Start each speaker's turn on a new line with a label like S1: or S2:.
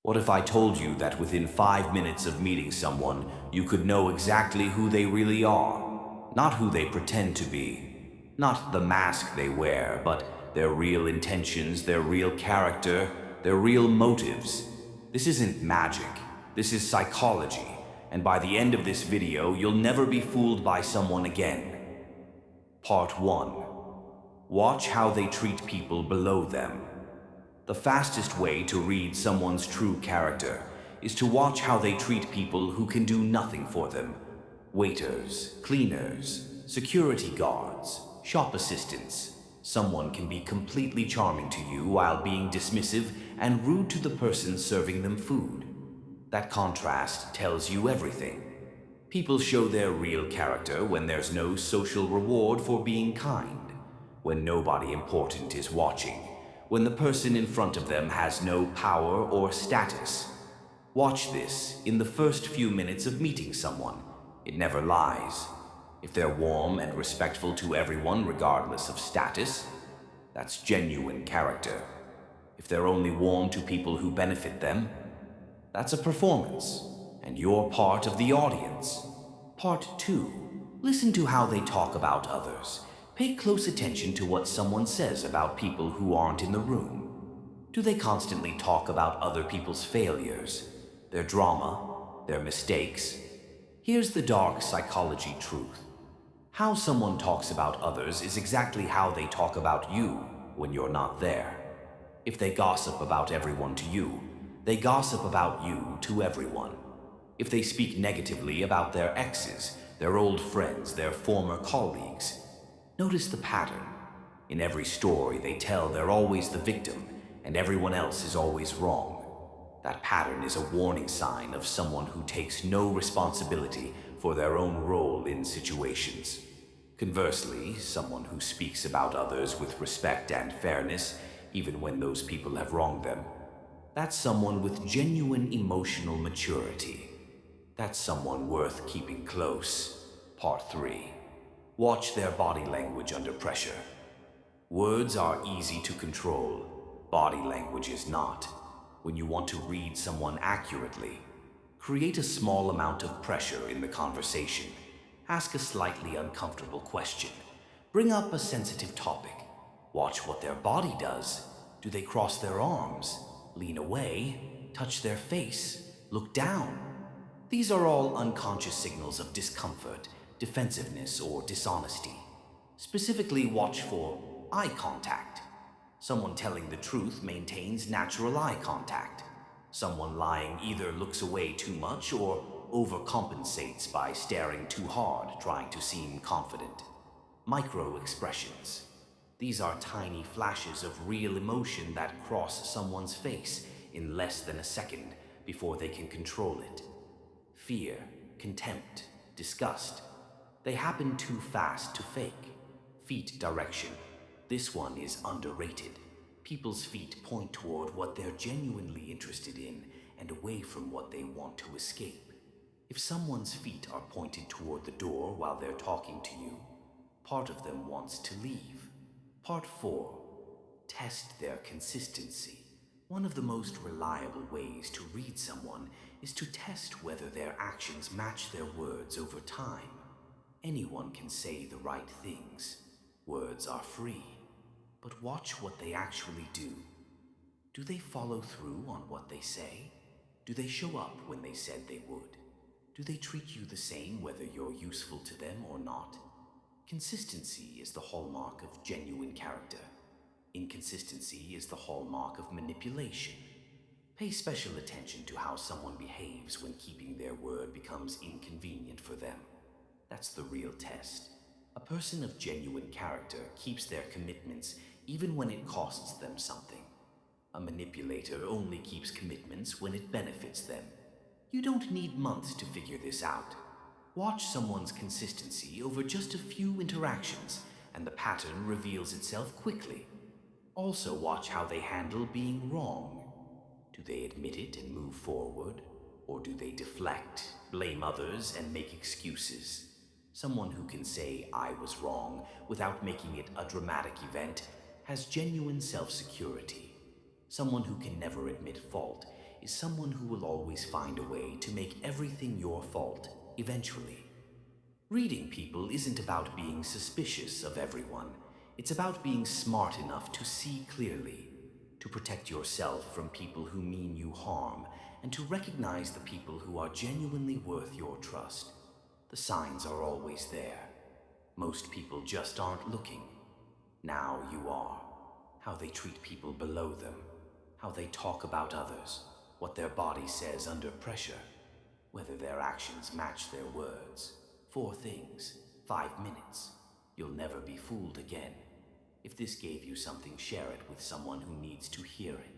S1: What if I told you that within 5 minutes of meeting someone, you could know exactly who they really are? Not who they pretend to be. Not the mask they wear, but their real intentions, their real character, their real motives. This isn't magic. This is psychology. And by the end of this video, you'll never be fooled by someone again. Part 1. Watch how they treat people below them. The fastest way to read someone's true character is to watch how they treat people who can do nothing for them. Waiters, cleaners, security guards, shop assistants. Someone can be completely charming to you while being dismissive and rude to the person serving them food. That contrast tells you everything. People show their real character when there's no social reward for being kind, when nobody important is watching, when the person in front of them has no power or status. Watch this in the first few minutes of meeting someone. It never lies. If they're warm and respectful to everyone regardless of status, that's genuine character. If they're only warm to people who benefit them, that's a performance, and you're part of the audience. Part 2. Listen to how they talk about others. Pay close attention to what someone says about people who aren't in the room. Do they constantly talk about other people's failures, their drama, their mistakes? Here's the dark psychology truth. How someone talks about others is exactly how they talk about you when you're not there. If they gossip about everyone to you, they gossip about you to everyone. If they speak negatively about their exes, their old friends, their former colleagues, notice the pattern. In every story they tell, they're always the victim, and everyone else is always wrong. That pattern is a warning sign of someone who takes no responsibility for their own role in situations. Conversely, someone who speaks about others with respect and fairness, even when those people have wronged them, that's someone with genuine emotional maturity. That's someone worth keeping close. Part 3. Watch their body language under pressure. Words are easy to control. Body language is not. When you want to read someone accurately, create a small amount of pressure in the conversation. Ask a slightly uncomfortable question. Bring up a sensitive topic. Watch what their body does. Do they cross their arms, lean away, touch their face, look down? These are all unconscious signals of discomfort, defensiveness, or dishonesty. Specifically, watch for eye contact. Someone telling the truth maintains natural eye contact. Someone lying either looks away too much or overcompensates by staring too hard, trying to seem confident. Micro-expressions. These are tiny flashes of real emotion that cross someone's face in less than a second before they can control it. Fear, contempt, disgust. They happen too fast to fake. Feet direction. This one is underrated. People's feet point toward what they're genuinely interested in and away from what they want to escape. If someone's feet are pointed toward the door while they're talking to you, part of them wants to leave. Part 4. Test their consistency. One of the most reliable ways to read someone is to test whether their actions match their words over time. Anyone can say the right things. Words are free. But watch what they actually do. Do they follow through on what they say? Do they show up when they said they would? Do they treat you the same whether you're useful to them or not? Consistency is the hallmark of genuine character. Inconsistency is the hallmark of manipulation. Pay special attention to how someone behaves when keeping their word becomes inconvenient for them. That's the real test. A person of genuine character keeps their commitments even when it costs them something. A manipulator only keeps commitments when it benefits them. You don't need months to figure this out. Watch someone's consistency over just a few interactions, and the pattern reveals itself quickly. Also watch how they handle being wrong. Do they admit it and move forward? Or do they deflect, blame others, and make excuses? Someone who can say, "I was wrong," without making it a dramatic event, has genuine self-security. Someone who can never admit fault is someone who will always find a way to make everything your fault, eventually. Reading people isn't about being suspicious of everyone. It's about being smart enough to see clearly, to protect yourself from people who mean you harm, and to recognize the people who are genuinely worth your trust. The signs are always there. Most people just aren't looking. Now you are. How they treat people below them, how they talk about others, what their body says under pressure, whether their actions match their words. 4 things, 5 minutes. You'll never be fooled again. If this gave you something, share it with someone who needs to hear it.